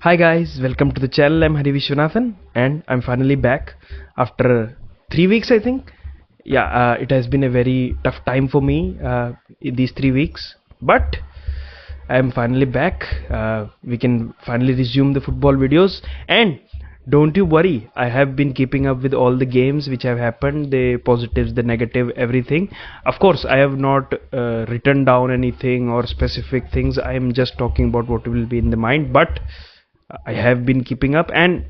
Hi guys, welcome to the channel. I'm Hari Vishwanathan and I'm finally back after 3 weeks I think. It has been a very tough time for me in these 3 weeks, but I'm finally back. We can finally resume the football videos, and don't you worry, I have been keeping up with all the games which have happened, the positives, the negative, everything. Of course, I have not written down anything or specific things. I am just talking about what will be in the mind, but I have been keeping up, and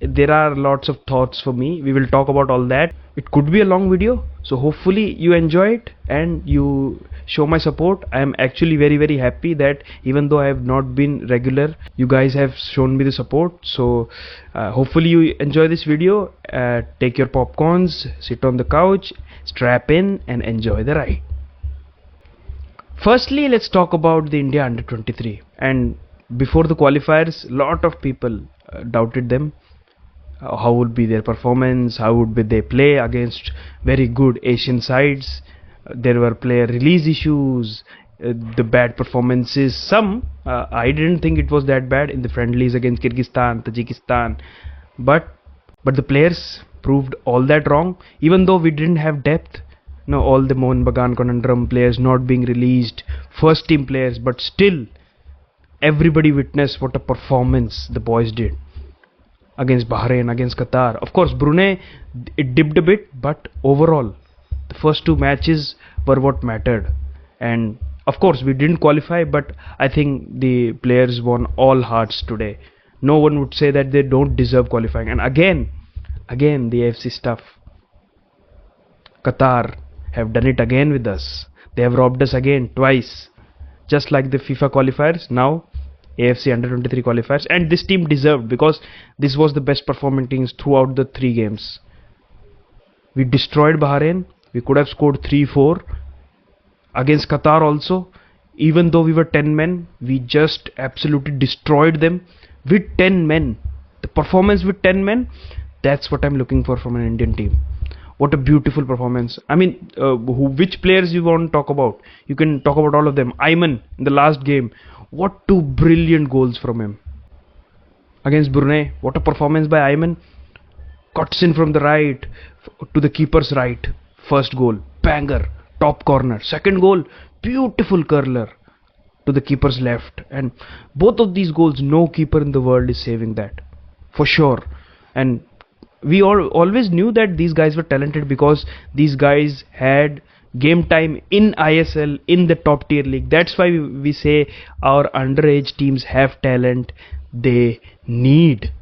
there are lots of thoughts for me. We will talk about all that. It could be a long video, so hopefully you enjoy it and you show my support. I am actually very happy that even though I have not been regular, you guys have shown me the support. So hopefully you enjoy this video. Take your popcorns, sit on the couch, strap in and enjoy the ride. Firstly, let's talk about the India U23. And before the qualifiers, lot of people doubted them. How would be their performance? How would be they play against very good Asian sides? There were player release issues, the bad performances. Some I didn't think it was that bad in the friendlies against Kyrgyzstan, Tajikistan, but the players proved all that wrong. Even though we didn't have depth, all the Mohun Bagan conundrum players not being released, first team players, but still everybody witnessed what a performance the boys did against Bahrain, against Qatar. Of course, Brunei, it dipped a bit, but overall, the first two matches were what mattered. And of course, we didn't qualify, but I think the players won all hearts today. No one would say that they don't deserve qualifying. And again, the AFC stuff. Qatar have done it again with us. They have robbed us again, twice. Just like the FIFA qualifiers, now AFC U23 qualifiers, and this team deserved, because this was the best performing teams throughout the 3 games. We destroyed Bahrain. We could have scored 3-4 against Qatar also. Even though we were 10 men, we just absolutely destroyed them with 10 men. The performance with 10 men, that's what I'm looking for from an Indian team. What a beautiful performance. I mean, which players you want to talk about? You can talk about all of them. Ayman in the last game, what 2 brilliant goals from him. Against Brunei, what a performance by Ayman. Cuts in from the right to the keeper's right. First goal, banger, top corner. Second goal, beautiful curler to the keeper's left. And both of these goals, no keeper in the world is saving that, for sure. And we always knew that these guys were talented, because these guys had game time in ISL, in the top tier league. That's why we say our underage teams have talent. They need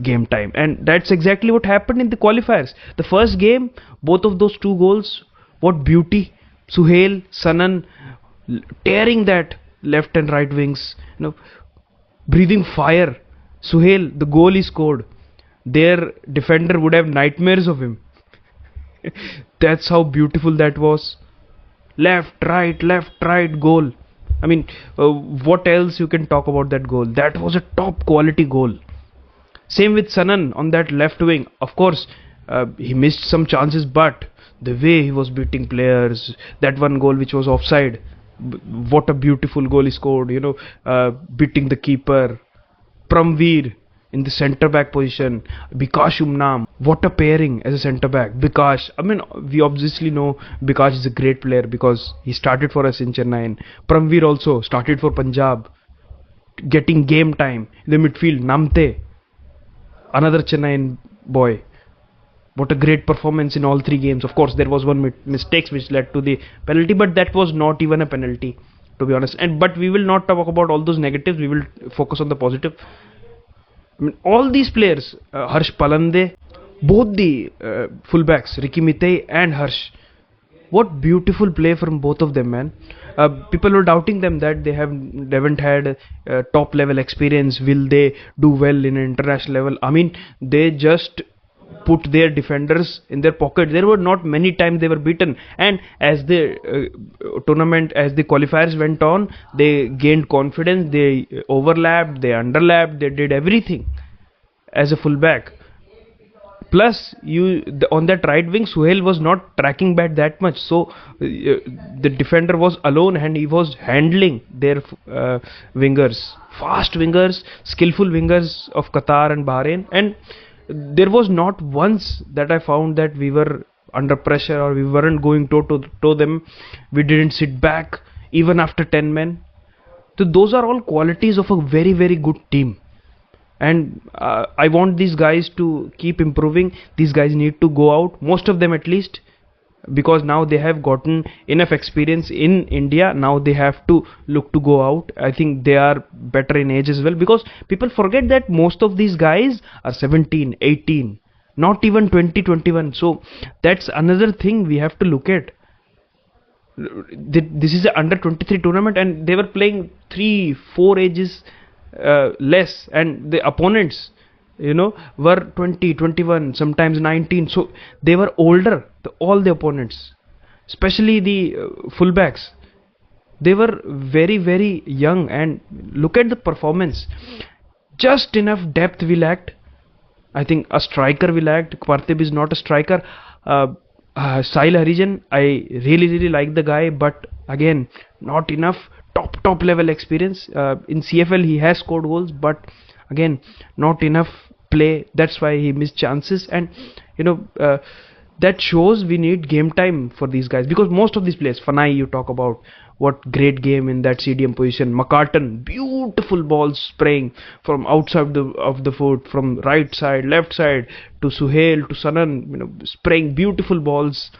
game time, and that's exactly what happened in the qualifiers. The first game, both of those 2 goals, what beauty. Suhail, Sanan tearing that left and right wings, breathing fire. Suhail, the goal he scored, their defender would have nightmares of him. That's how beautiful that was. Left, right goal. I mean, what else you can talk about that goal? That was a top quality goal. Same with Sanan on that left wing. Of course, he missed some chances, but the way he was beating players, that one goal which was offside, what a beautiful goal he scored, beating the keeper. Pramveer in the centre back position, Bikash Umnam, what a pairing as a centre back. Bikash, I mean, we obviously know Bikash is a great player because he started for us in Chennai. Pramveer also started for Punjab, getting game time in the midfield. Namte, another Chennai boy. What a great performance in all 3 games. Of course, there was one mistake which led to the penalty, but that was not even a penalty, to be honest. But we will not talk about all those negatives. We will focus on the positive. I mean, all these players, Harsh Palande, both the fullbacks, Ricky Mitay and Harsh, what beautiful play from both of them, man. People were doubting them that they haven't had top level experience. Will they do well in an international level? I mean, they just put their defenders in their pocket. There were not many times they were beaten, and as the tournament, as the qualifiers went on, they gained confidence. They overlapped, they underlapped, they did everything as a fullback. Plus, on that right wing, Suhail was not tracking back that much, so the defender was alone and he was handling their wingers, fast wingers, skillful wingers of Qatar and Bahrain. And there was not once that I found that we were under pressure or we weren't going toe to toe them. We didn't sit back even after 10 men. So those are all qualities of a very, very good team. And I want these guys to keep improving. These guys need to go out, most of them at least, because now they have gotten enough experience in India. Now they have to look to go out. I think they are better in age as well, because people forget that most of these guys are 17, 18, not even 20, 21. So that's another thing we have to look at. This is an under 23 tournament and they were playing 3-4 ages less, and the opponents, were 20, 21, sometimes 19. So they were older, all the opponents, especially the fullbacks. They were very, very young. And look at the performance. Just enough depth we lacked. I think a striker we lacked. Parthiv is not a striker. Sahil Harijan, I really, really like the guy, but again, not enough top level experience. In CFL he has scored goals, but again, not enough play. That's why he missed chances. And that shows we need game time for these guys, because most of these players, Fanai, you talk about, what great game in that CDM position. McCartan, beautiful balls spraying from outside of the foot, from right side, left side, to Suhail, to Sanan, spraying beautiful balls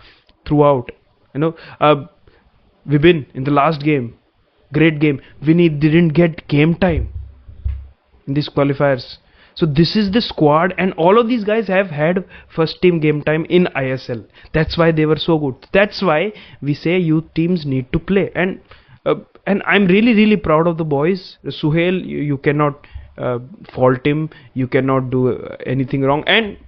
throughout. Vibin in the last game, great game. Vinny didn't get game time in these qualifiers. So this is the squad, and all of these guys have had first team game time in ISL. That's why they were so good. That's why we say youth teams need to play. And I'm really, really proud of the boys. Suhail, you cannot fault him. You cannot do anything wrong. And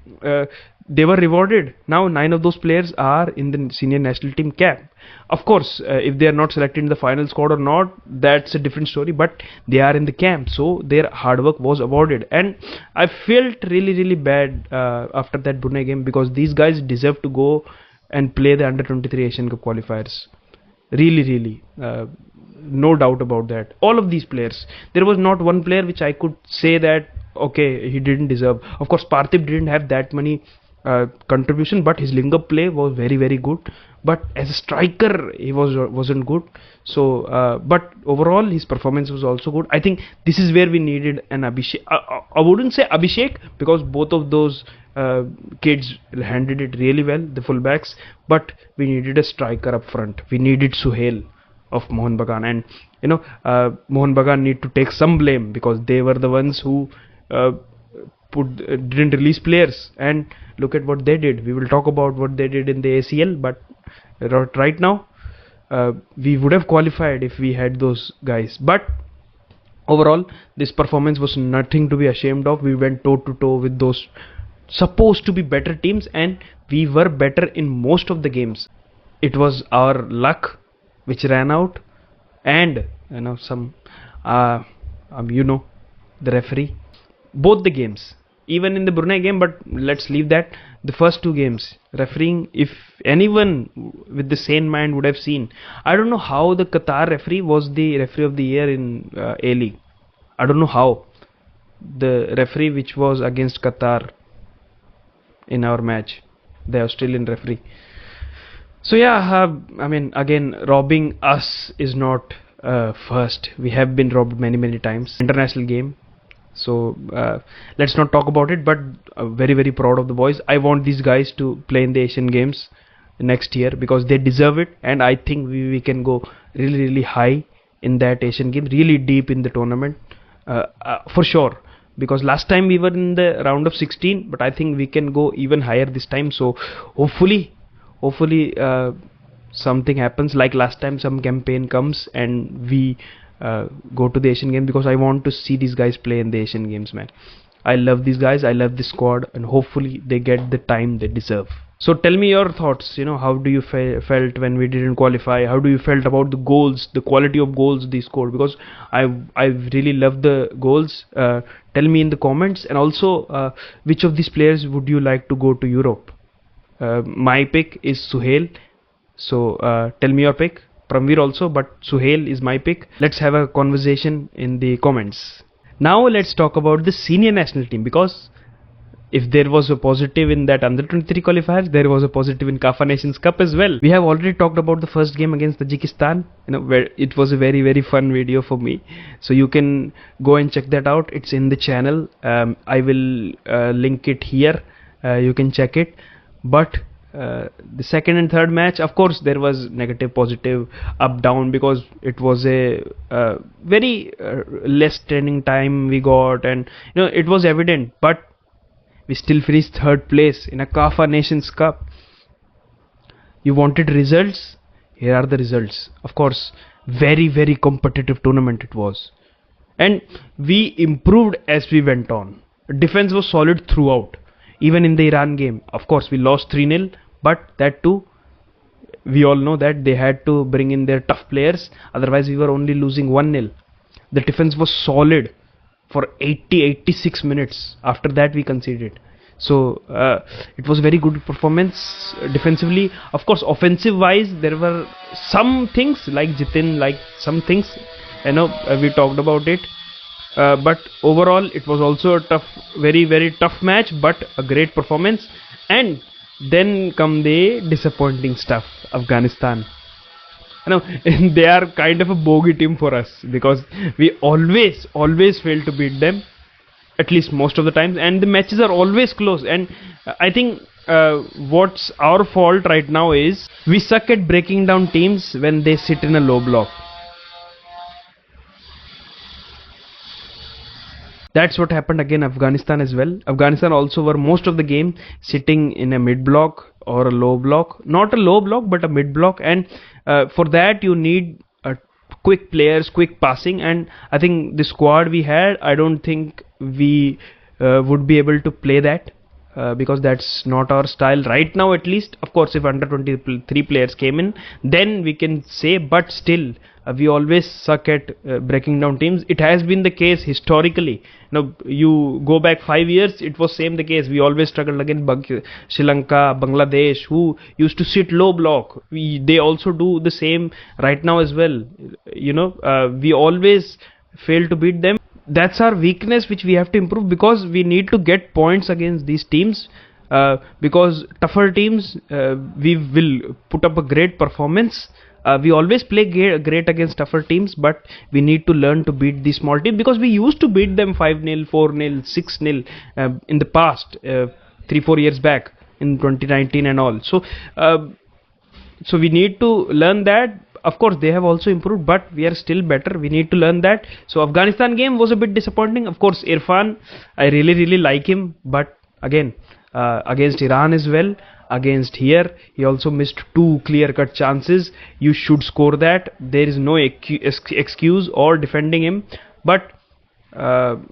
they were rewarded. Now 9 of those players are in the senior national team camp. Of course, if they are not selected in the final squad or not, that's a different story, but they are in the camp, so their hard work was awarded. And I felt really, really bad after that Brunei game, because these guys deserve to go and play the under 23 Asian Cup qualifiers. Really, really, no doubt about that. All of these players, there was not one player which I could say that okay, he didn't deserve. Of course, Parthiv didn't have that many contribution, but his link-up play was very, very good. But as a striker, he wasn't good. So, but overall, his performance was also good. I think this is where we needed an Abhishek. I wouldn't say Abhishek, because both of those kids handled it really well, the fullbacks. But we needed a striker up front. We needed Suhail of Mohun Bagan, and Mohun Bagan need to take some blame, because they were the ones who didn't release players, and look at what they did. We will talk about what they did in the ACL, but right now we would have qualified if we had those guys. But overall, this performance was nothing to be ashamed of. We went toe to toe with those supposed to be better teams, and we were better in most of the games. It was our luck which ran out, and the referee, both the games, even in the Brunei game, but let's leave that. The first 2 games, refereeing, if anyone with the sane mind would have seen, I don't know how the Qatar referee was the referee of the year in A-League. I don't know how. The referee which was against Qatar in our match, the Australian referee. So yeah, again, robbing us is not first. We have been robbed many, many times. International game. So let's not talk about it, but very, very proud of the boys. I want these guys to play in the Asian Games next year, because they deserve it, and I think we can go really, really high in that Asian game, really deep in the tournament, for sure, because last time we were in the round of 16, but I think we can go even higher this time. So hopefully something happens like last time, some campaign comes and we go to the Asian Games, because I want to see these guys play in the Asian Games, man. I love these guys, I love this squad, and hopefully they get the time they deserve. So tell me your thoughts. How do you felt when we didn't qualify? How do you felt about the goals, the quality of goals they scored? Because I really love the goals. Tell me in the comments, and also which of these players would you like to go to Europe? My pick is Suhail. So tell me your pick. Pramveer also, but Suhail is my pick. Let's have a conversation in the comments. Now let's talk about the senior national team, because if there was a positive in that under 23 qualifiers, there was a positive in CAFA Nations Cup as well. We have already talked about the first game against Tajikistan, where it was a very, very fun video for me. So you can go and check that out. It's in the channel. I will link it here. You can check it. But the second and third match, of course, there was negative, positive, up, down, because it was a very less training time we got, and it was evident. But we still finished third place in a CAFA Nations Cup. You wanted results? Here are the results. Of course, very, very competitive tournament it was. And we improved as we went on. Defense was solid throughout. Even in the Iran game. Of course, we lost 3-0. But that too, we all know that they had to bring in their tough players. Otherwise, we were only losing 1-0. The defense was solid for 80-86 minutes. After that we conceded. So it was very good performance defensively. Of course, offensive wise there were some things like Jitin, like some things we talked about it, but overall it was also a tough, very, very tough match, but a great performance. And then come the disappointing stuff. Afghanistan, they are kind of a bogey team for us, because we always fail to beat them, at least most of the times, and the matches are always close. And I think what's our fault right now is we suck at breaking down teams when they sit in a low block. That's what happened again Afghanistan as well. Afghanistan also were most of the game sitting in a mid block or a low block, not a low block but a mid block, and for that you need quick players, quick passing. And I think the squad we had, I don't think we would be able to play that, because that's not our style right now, at least. Of course, if under 23 players came in, then we can say, but still we always suck at breaking down teams. It has been the case historically. You go back 5 years, it was same the case. We always struggled against Sri Lanka, Bangladesh, who used to sit low block. They also do the same right now as well. We always fail to beat them. That's our weakness, which we have to improve, because we need to get points against these teams, because tougher teams, we will put up a great performance. We always play great against tougher teams, but we need to learn to beat these small teams, because we used to beat them 5-0, 4-0, 6-0 in the past, 3-4 years back in 2019 and all. So we need to learn that. Of course, they have also improved, but we are still better. We need to learn that. So Afghanistan game was a bit disappointing. Of course, Irfan, I really like him, but again, against Iran as well, against here, he also missed 2 clear-cut chances. You should score that. There is no excuse or defending him, but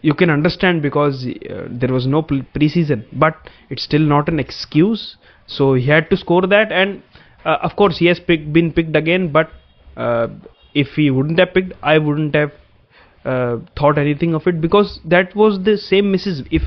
you can understand, because there was no pre-season, but it's still not an excuse. So he had to score that, and of course he has been picked again, but if he wouldn't have picked, I wouldn't have thought anything of it, because that was the same misses. If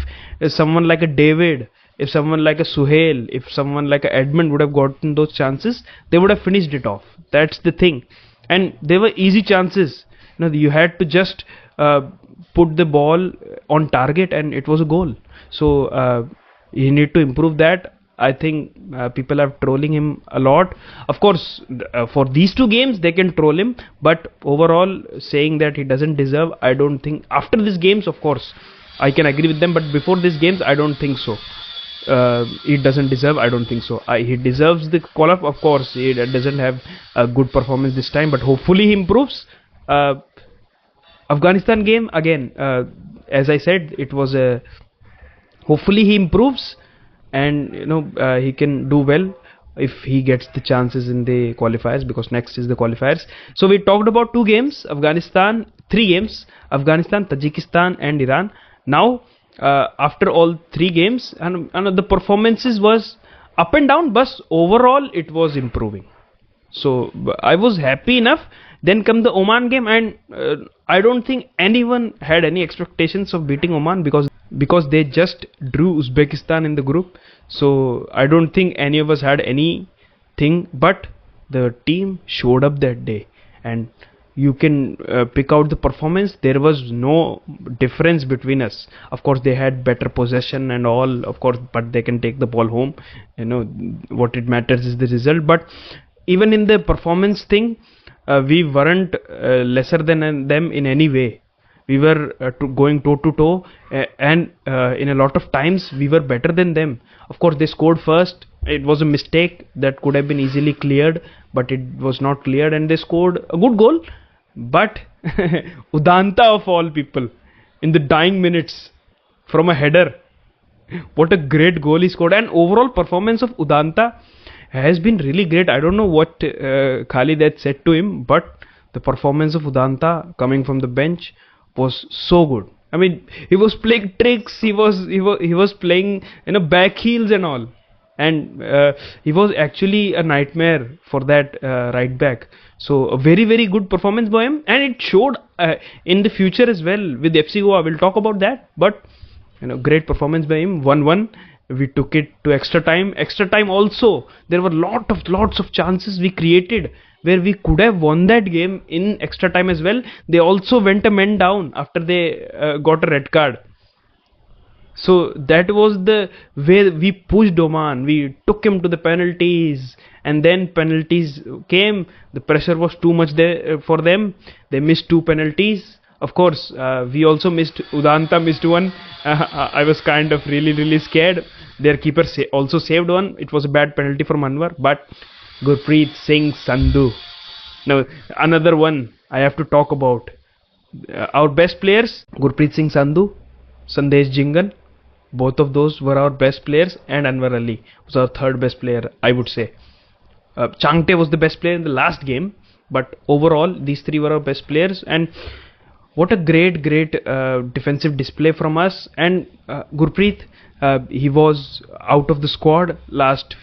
someone like a David, if someone like a Suhail, if someone like a Edmund would have gotten those chances, they would have finished it off. That's the thing. And they were easy chances. You had to just put the ball on target and it was a goal. So you need to improve that. I think people are trolling him a lot. Of course, for these 2 games they can troll him, but overall saying that he doesn't deserve, I don't think. After these games, of course, I can agree with them, but before these games, I don't think so. He doesn't deserve, I don't think so. He deserves the call-up. Of course, he doesn't have a good performance this time, but hopefully he improves. Afghanistan game, again, as I said, it was a... Hopefully he improves, and he can do well if he gets the chances in the qualifiers, because next is the qualifiers. So we talked about 2 games, Afghanistan, 3 games, Afghanistan, Tajikistan and Iran. Now after all 3 games, and the performances was up and down, but overall it was improving. So I was happy enough. Then come the Oman game, and I don't think anyone had any expectations of beating Oman because they just drew Uzbekistan in the group. So I don't think any of us had anything, but the team showed up that day, and you can pick out the performance. There was no difference between us. Of course, they had better possession and all, of course, but they can take the ball home. You know, what it matters is the result. But even in the performance thing, we weren't lesser than them in any way. We were going toe to toe, and in a lot of times we were better than them. Of course, they scored first. It was a mistake that could have been easily cleared, but it was not cleared, and they scored a good goal. But Udanta of all people, in the dying minutes, from a header, what a great goal he scored. And overall performance of Udanta has been really great. I don't know what Khalid had said to him, but the performance of Udanta coming from the bench was so good. I mean, he was playing tricks. He was playing, you know, back heels and all, and he was actually a nightmare for that right back. So a very, very good performance by him, and it showed in the future as well with FCGoa. We'll talk about that, but you know, great performance by him. 1-1. We took it to extra time. Extra time also, there were lots of chances we created where we could have won that game in extra time as well. They also went a man down after they got a red card. So that was the way we pushed Oman. We took him to the penalties, and then penalties came. The pressure was too much there for them. They missed 2 penalties. Of course, we also missed. Udanta missed one. I was kind of really scared. Their keeper also saved one. It was a bad penalty for Manwar, but Gurpreet Singh Sandhu. Now another one I have to talk about. Our best players, Gurpreet Singh Sandhu, Sandesh Jingan. Both of those were our best players, and Anwar Ali was our third best player, I would say. Changte was the best player in the last game, but overall these 3 were our best players. And what a great defensive display from us. And Gurpreet, he was out of the squad last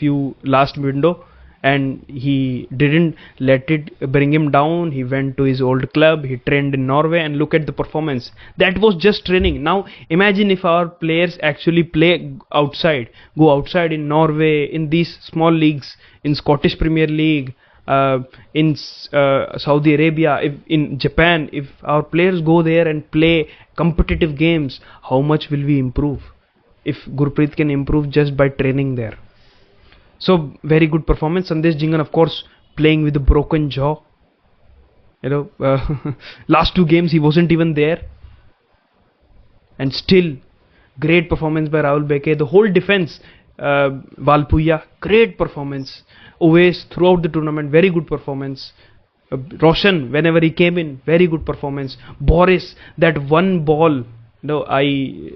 window, and he didn't let it bring him down. He went to his old club. He trained in Norway, and look at the performance. That was just training. Now imagine if our players actually go outside in Norway, in these small leagues, in Scottish Premier League, in Saudi Arabia, in Japan. If our players go there and play competitive games, how much will we improve? If Gurpreet can improve just by training there. So very good performance. Sandesh Jingan, of course, playing with a broken jaw. You know, last 2 games he wasn't even there, and still great performance by Rahul Beke. The whole defense, Valpuya, great performance. Always throughout the tournament, very good performance. Roshan, whenever he came in, very good performance. Boris, that one ball, I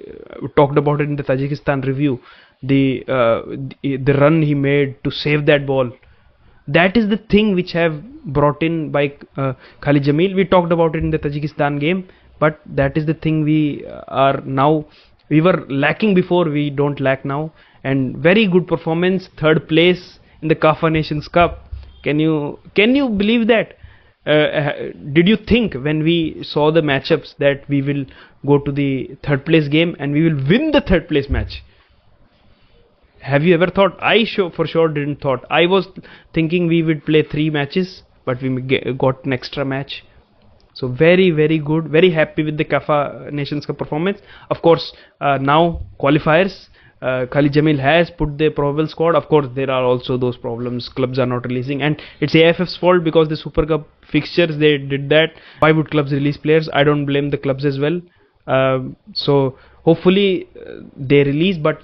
talked about it in the Tajikistan review. The run he made to save that ball. That is the thing which have brought in by Khalid Jamil. We talked about it in the Tajikistan game, but that is the thing we are now. We were lacking before, we don't lack now. And very good performance, 3rd place in the CAFA Nations Cup. Can you believe that? Did you think when we saw the matchups that we will go to the 3rd place game and we will win the 3rd place match? Have you ever thought? I for sure didn't thought. I was thinking we would play 3 matches, but we got an extra match. So very good. Very happy with the CAFA Nations Cup performance. Of course, now qualifiers. Khalid Jamil has put the probable squad. Of course, there are also those problems. Clubs are not releasing, and it's AIFF's fault because the Super Cup fixtures they did that. Why would clubs release players? I don't blame the clubs as well. So hopefully they release, but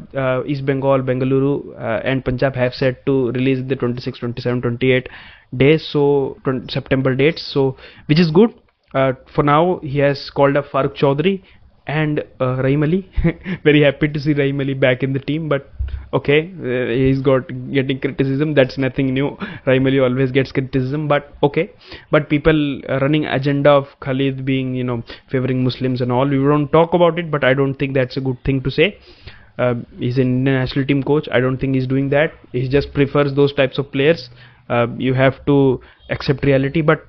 East Bengal, Bengaluru and Punjab have said to release the 26, 27, 28 days, so September dates, so which is good. For now he has called up Farooq Chaudhary and Rahim Ali. Very happy to see Rahim Ali back in the team, but okay, he's getting criticism. That's nothing new. Rahim Ali always gets criticism, but okay. But people running agenda of Khalid being, favoring Muslims and all, we don't talk about it, but I don't think that's a good thing to say. He's an Indian national team coach. I don't think he's doing that. He just prefers those types of players. You have to accept reality, but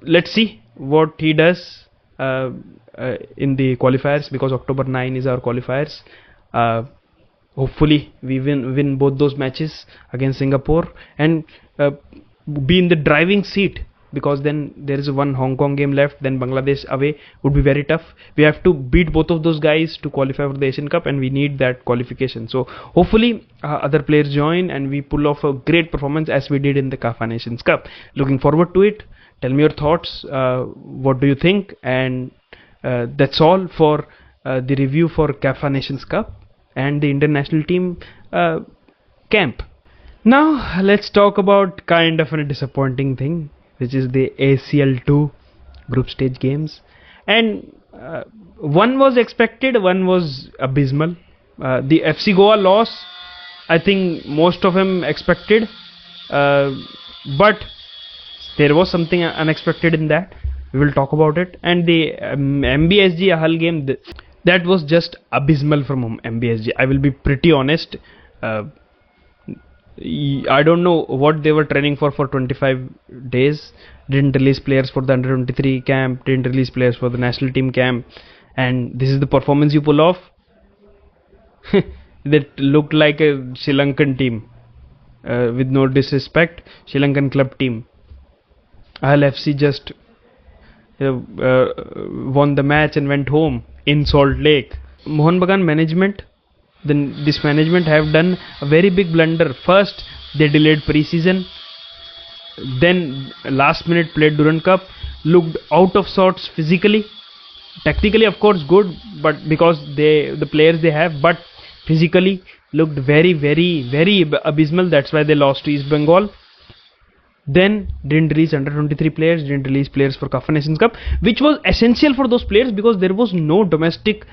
let's see what he does in the qualifiers, because October 9 is our qualifiers. Hopefully we win both those matches against Singapore and be in the driving seat, because then there is one Hong Kong game left, then Bangladesh away would be very tough. We have to beat both of those guys to qualify for the Asian Cup, and we need that qualification. So hopefully other players join and we pull off a great performance as we did in the CAFA Nations Cup. Looking forward to it. Tell me your thoughts. What do you think? And that's all for the review for CAFA Nations Cup and the Indian national team camp. Now let's talk about kind of a disappointing thing, which is the ACL2 group stage games. And one was expected, one was abysmal. The FCGoa loss, I think most of them expected, but there was something unexpected in that. We will talk about it. And the MBSG Hull game, that was just abysmal from MBSG. I will be pretty honest. I don't know what they were training for 25 days. Didn't release players for the under 23 camp, didn't release players for the national team camp, and this is the performance you pull off. That looked like a Sri Lankan team, with no disrespect, Sri Lankan club team. Hull FC just won the match and went home in Salt Lake. Mohun Bagan management, this management have done a very big blunder. First they delayed pre-season, then last minute played Durand Cup, looked out of sorts physically. Tactically of course good, but because the players they have, but physically looked very abysmal. That's why they lost to East Bengal. Then didn't release under 23 players, didn't release players for CAFA Nations Cup, which was essential for those players because there was no domestic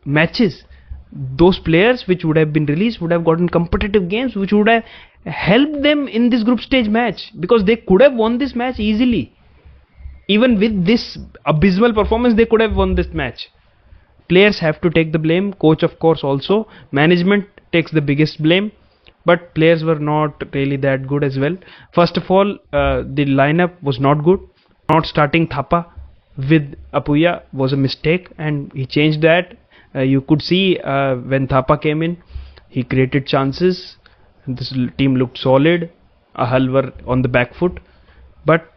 matches. Those players which would have been released would have gotten competitive games, which would have helped them in this group stage match, because they could have won this match easily. Even with this abysmal performance, they could have won this match. Players have to take the blame, coach of course also, management takes the biggest blame, but players were not really that good as well. First of all, the lineup was not good. Not starting Thapa with Apuya was a mistake, and he changed that. You could see when Thapa came in, he created chances. This team looked solid. Hull were on the back foot, but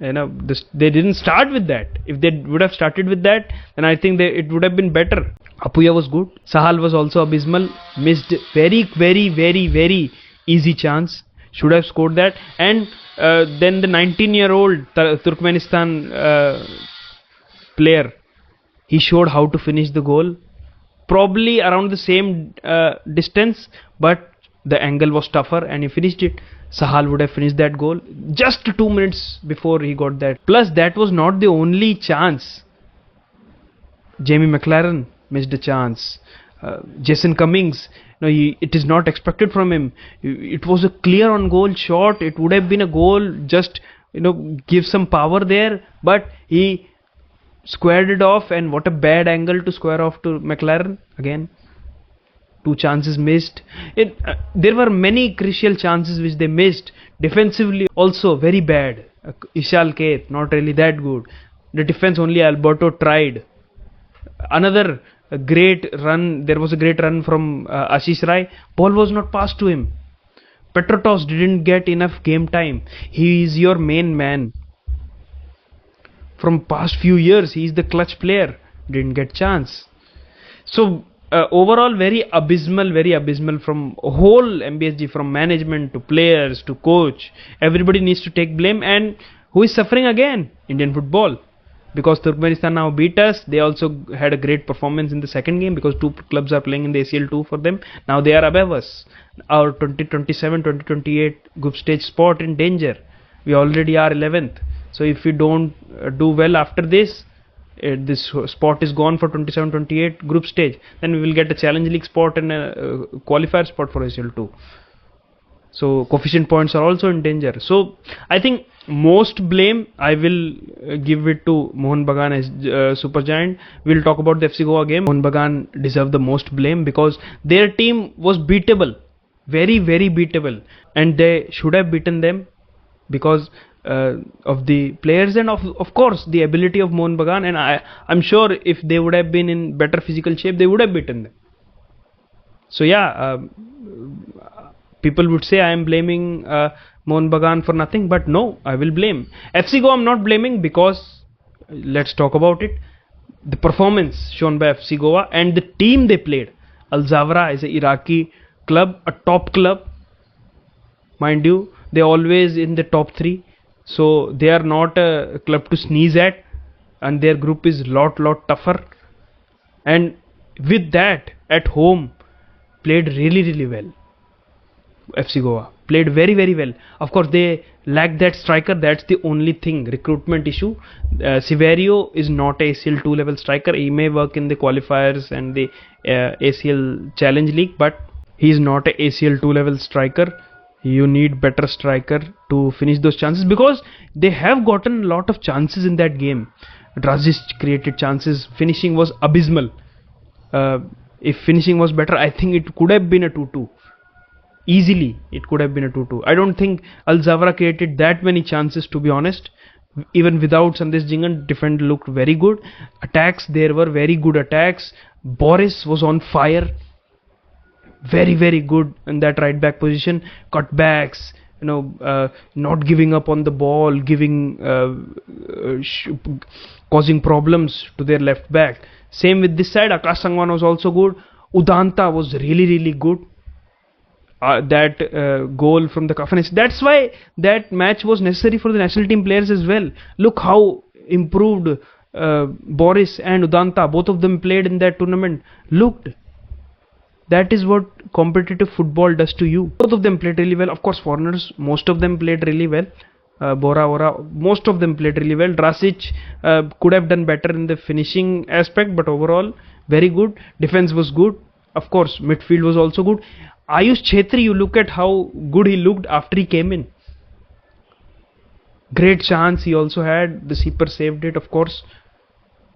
they didn't start with that. If they would have started with that, then I think it would have been better. Apuya was good. Sahal was also abysmal. Missed very easy chance. Should have scored that. And then the 19-year-old Turkmenistan player, he showed how to finish the goal. Probably around the same distance, but the angle was tougher and he finished it. Sahal would have finished that goal just 2 minutes before he got that. Plus, that was not the only chance. Jamie McLaren missed a chance. Jason Cummings, it is not expected from him. It was a clear on goal shot. It would have been a goal, just give some power there, but he squared it off, and what a bad angle to square off to McLaren again. 2 chances missed. There were many crucial chances which they missed. Defensively also very bad. Ishal Kate not really that good. The defense only Alberto tried. Another great run. There was a great run from Ashish Rai. Ball was not passed to him. Petrotos didn't get enough game time. He is your main man. From past few years, he is the clutch player. Didn't get chance. So overall, very abysmal from whole MBSG, from management to players to coach. Everybody needs to take blame. And who is suffering again? Indian football. Because Turkmenistan now beat us. They also had a great performance in the second game, because 2 clubs are playing in the ACL2 for them. Now they are above us. Our 2027-2028 group stage spot in danger. We already are 11th. So if we don't do well after this, this spot is gone for 27-28 group stage. Then we will get a Challenge League spot and a qualifier spot for ACL2. So coefficient points are also in danger. So I think most blame I will give it to Mohun Bagan as Supergiant. We'll talk about the FCGoa game. Mohun Bagan deserve the most blame because their team was beatable, very beatable, and they should have beaten them because of the players and of course the ability of Mohun Bagan. And I'm sure if they would have been in better physical shape, they would have beaten them. So yeah, people would say I am blaming Mohun Bagan for nothing, but no, I will blame FCGoa. I'm not blaming because let's talk about it. The performance shown by FCGoa and the team they played. Al Zawra is an Iraqi club, a top club, mind you. They always in the top 3, so they are not a club to sneeze at, and their group is lot tougher. And with that, at home, played really well. FCGoa played very well. Of course, they lack that striker. That's the only thing. Recruitment issue. Severio is not a ACL 2 level striker. He may work in the qualifiers and the ACL Challenge League, but he is not a ACL 2 level striker. You need better striker to finish those chances because they have gotten a lot of chances in that game. Drazic created chances. Finishing was abysmal. If finishing was better, I think it could have been a 2-2. Easily, it could have been a 2-2. I don't think Al Zawra created that many chances, to be honest. Even without Sandesh Jingan, defense looked very good. Attacks, there were very good attacks. Boris was on fire. Very good in that right back position. Cutbacks, not giving up on the ball, causing problems to their left back. Same with this side. Akash Sangwan was also good. Udanta was really good. That goal from the CAFA Nations. That's why that match was necessary for the national team players as well. Look how improved Boris and Udanta, both of them played in that tournament, looked. That is what competitive football does to you. Both of them played really well. Of course, foreigners, most of them played really well. Bora, most of them played really well. Drazic could have done better in the finishing aspect, but overall, very good. Defense was good. Of course, midfield was also good. Ayush Chhetri, you look at how good he looked after he came in. Great chance he also had. The keeper saved it, of course.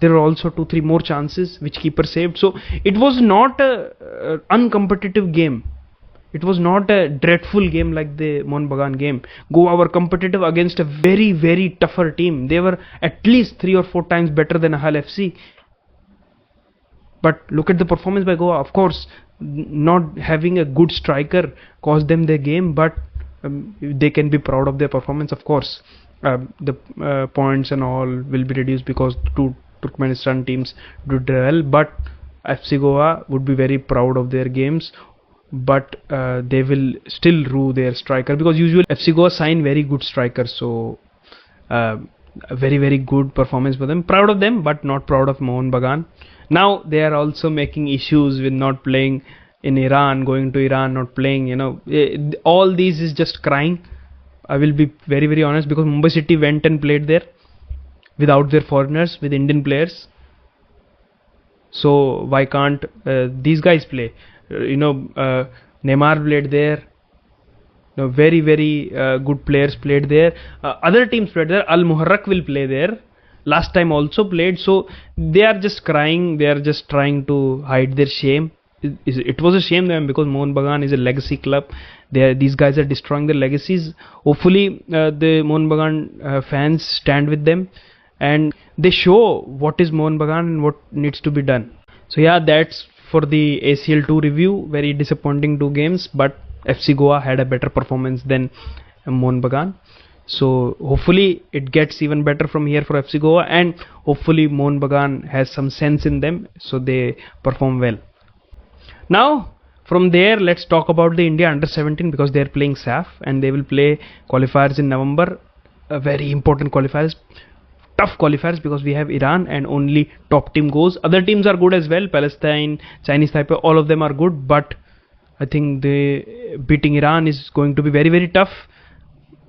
There were also 2-3 more chances which keeper saved. So it was not a uncompetitive game. It was not a dreadful game like the Mohun Bagan game. Goa were competitive against a very tougher team. They were at least 3 or 4 times better than Ahal FC. But look at the performance by Goa. Of course, not having a good striker cost them their game, but they can be proud of their performance. Of course, the points and all will be reduced because 2 Turkmenistan teams did well, but FCGoa would be very proud of their games, but they will still rue their striker because usually FCGoa sign very good strikers. So a very good performance for them. Proud of them, but not proud of Mohun Bagan. Now they are also making issues with not playing in Iran, going to Iran, not playing. All these is just crying. I will be very honest because Mumbai City went and played there without their foreigners, with Indian players. So why can't these guys play? Neymar played there. Very good players played there. Other teams played there. Al Muharrak will play there. Last time also played. So they are just crying. They are just trying to hide their shame. It was a shame to them because Mohun Bagan is a legacy club. These guys are destroying their legacies. Hopefully the Mohun Bagan fans stand with them and they show what is Mohun Bagan and what needs to be done. So yeah, that's for the ACL 2 review. Very disappointing 2 games, but FCGoa had a better performance than Mohun Bagan. So hopefully it gets even better from here for FCGoa, and hopefully Mohun Bagan has some sense in them so they perform well. Now from there, let's talk about the India under-17 because they are playing SAF and they will play qualifiers in November. Very important qualifiers. Tough qualifiers because we have Iran and only top team goes. Other teams are good as well. Palestine, Chinese Taipei, all of them are good, but I think beating Iran is going to be very tough.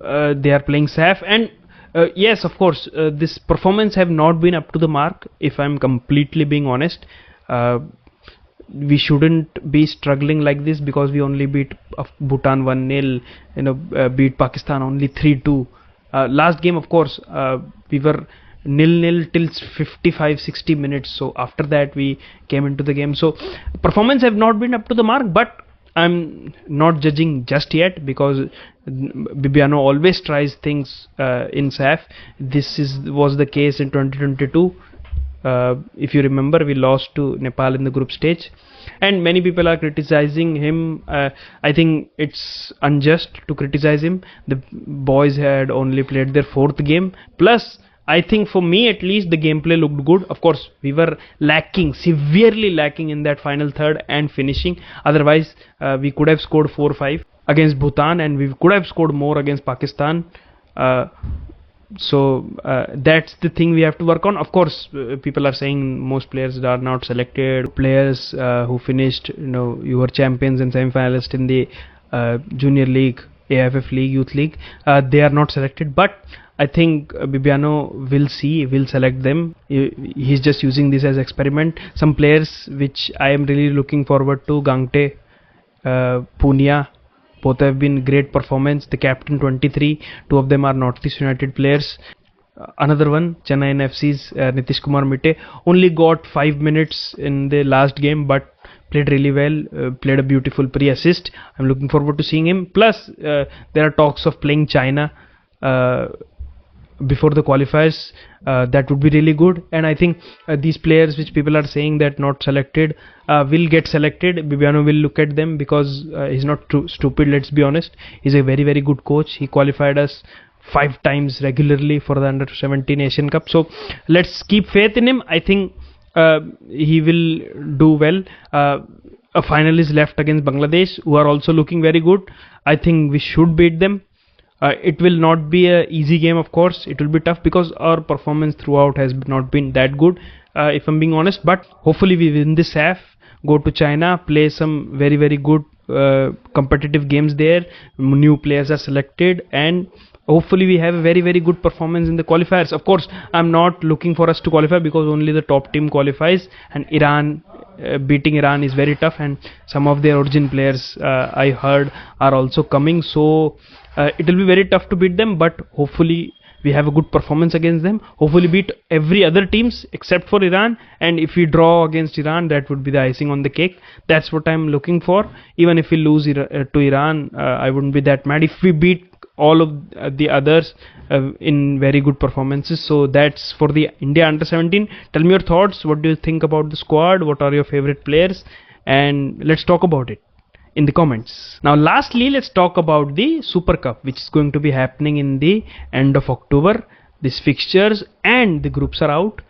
They are playing SAF, and yes, of course, this performance have not been up to the mark, if I'm completely being honest. we shouldn't be struggling like this, because we only beat Bhutan 1-0, beat Pakistan only 3-2. Last game, of course, we were 0-0 till 55-60 minutes. So after that we came into the game. So performance have not been up to the mark, but I'm not judging just yet, because Bibiano always tries things in SAF. This was the case in 2022. If you remember, we lost to Nepal in the group stage, and many people are criticizing him. I think it's unjust to criticize him. The boys had only played their 4th game. Plus, I think for me at least, the gameplay looked good. Of course, we were severely lacking in that final third and finishing. Otherwise, we could have scored 4-5 against Bhutan, and we could have scored more against Pakistan. So that's the thing we have to work on. Of course, people are saying most players are not selected. Players who finished, you were champions and semi-finalists in the junior league, AIFF league, youth league, they are not selected. But I think Bibiano will select them. He's just using this as experiment. Some players which I am really looking forward to, Gangte, Punia, both have been great performance. The captain 23, 2 of them are Northeast United players. Another one, Chennai FC's Nitish Kumar Mitte, only got 5 minutes in the last game, but played really well, played a beautiful pre-assist. I'm looking forward to seeing him. Plus, there are talks of playing China before the qualifiers. That would be really good. And I think these players which people are saying that not selected will get selected. Bibiano will look at them, because he's not stupid, let's be honest. He's a very, very good coach. He qualified us 5 times regularly for the Under-17 Asian Cup. So let's keep faith in him. I think he will do well. A final is left against Bangladesh, who are also looking very good. I think we should beat them. It will not be an easy game, of course. It will be tough, because our performance throughout has not been that good, if I'm being honest. But hopefully we win this SAF, go to China, play some very, very good competitive games there. New players are selected, and hopefully we have a very, very good performance in the qualifiers. Of course, I'm not looking for us to qualify, because only the top team qualifies, and beating Iran is very tough, and some of their origin players I heard are also coming. So it will be very tough to beat them, but hopefully we have a good performance against them. Hopefully beat every other teams except for Iran, and if we draw against Iran, that would be the icing on the cake. That's what I'm looking for. Even if we lose to Iran, I wouldn't be that mad if we beat all of the others in very good performances. So that's for the India Under-17. Tell me your thoughts. What do you think about the squad? What are your favorite players? And let's talk about it in the comments. Now lastly, let's talk about the Super Cup, which is going to be happening in the end of October. These fixtures and the groups are out.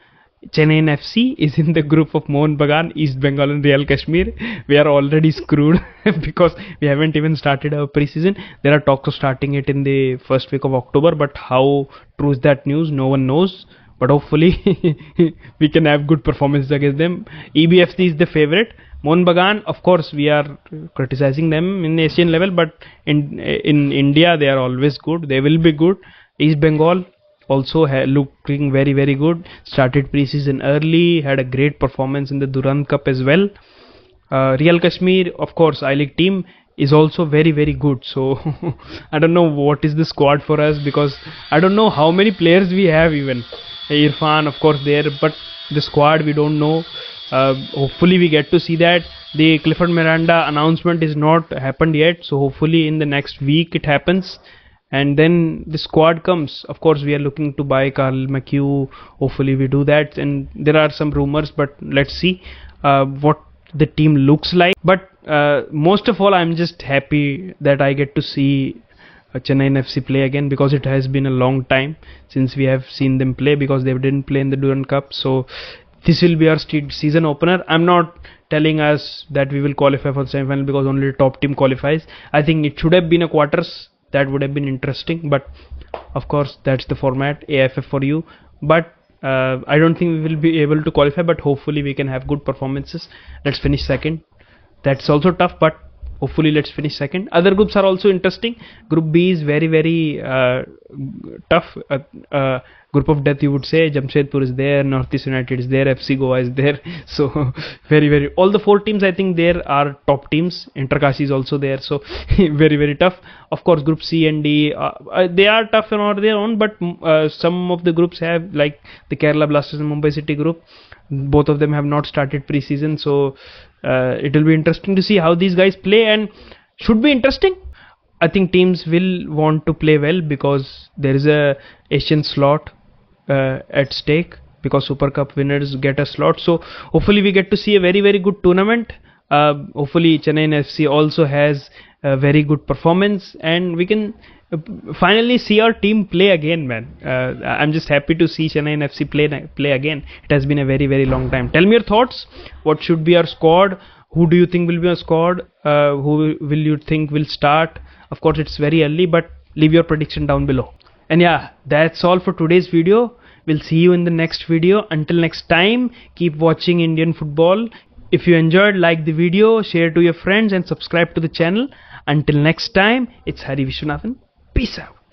Chennai FC is in the group of Mohun Bagan, East Bengal and Real Kashmir. We are already screwed because we haven't even started our preseason. There are talks of starting it in the first week of October, but how true is that news? No one knows. But hopefully we can have good performances against them. EBFC is the favorite. Mohun Bagan, of course, we are criticizing them in Asian level, but in India they are always good. They will be good. East Bengal also looking very, very good. Started preseason early, had a great performance in the Durand Cup as well. Real Kashmir, of course, I-League team is also very, very good. So I don't know what is the squad for us, because I don't know how many players we have even. Irfan, of course, there, but the squad we don't know. Hopefully we get to see that. The Clifford Miranda announcement is not happened yet, so hopefully in the next week it happens, and then the squad comes. Of course, we are looking to buy Carl McHugh. Hopefully we do that, and there are some rumors, but let's see what the team looks like. But most of all, I'm just happy that I get to see Chennai FC play again, because it has been a long time since we have seen them play, because they didn't play in the Durand Cup. So this will be our season opener. I'm not telling us that we will qualify for the semi-final, because only the top team qualifies. I think it should have been a quarters. That would have been interesting, but of course that's the format, AFF for you. But I don't think we will be able to qualify, but hopefully we can have good performances. Let's finish second. That's also tough, but hopefully let's finish second. Other groups are also interesting. Group B is very tough. Group of death, you would say. Jamshedpur is there, Northeast United is there, FCGoa is there. So very all the 4 teams, I think there are top teams. Interkashi is also there, so very tough. Of course, Group C and D, they are tough on their own, but some of the groups have, like the Kerala Blasters and Mumbai City group, both of them have not started pre-season, so it will be interesting to see how these guys play, and should be interesting. I think teams will want to play well because there is a Asian slot at stake, because Super Cup winners get a slot. So hopefully we get to see a very good tournament. Hopefully Chennai FC also has a very good performance, and we can finally see our team play again, man. I'm just happy to see Chennai FC play again. It has been a very long time. Tell me your thoughts. What should be our squad? Who do you think will be our squad? Who will you think will start? Of course, it's very early, but leave your prediction down below. And yeah, that's all for today's video. We'll see you in the next video. Until next time, keep watching Indian football. If you enjoyed, like the video, share to your friends and subscribe to the channel. Until next time, it's Hari Vishwanathan. Peace out.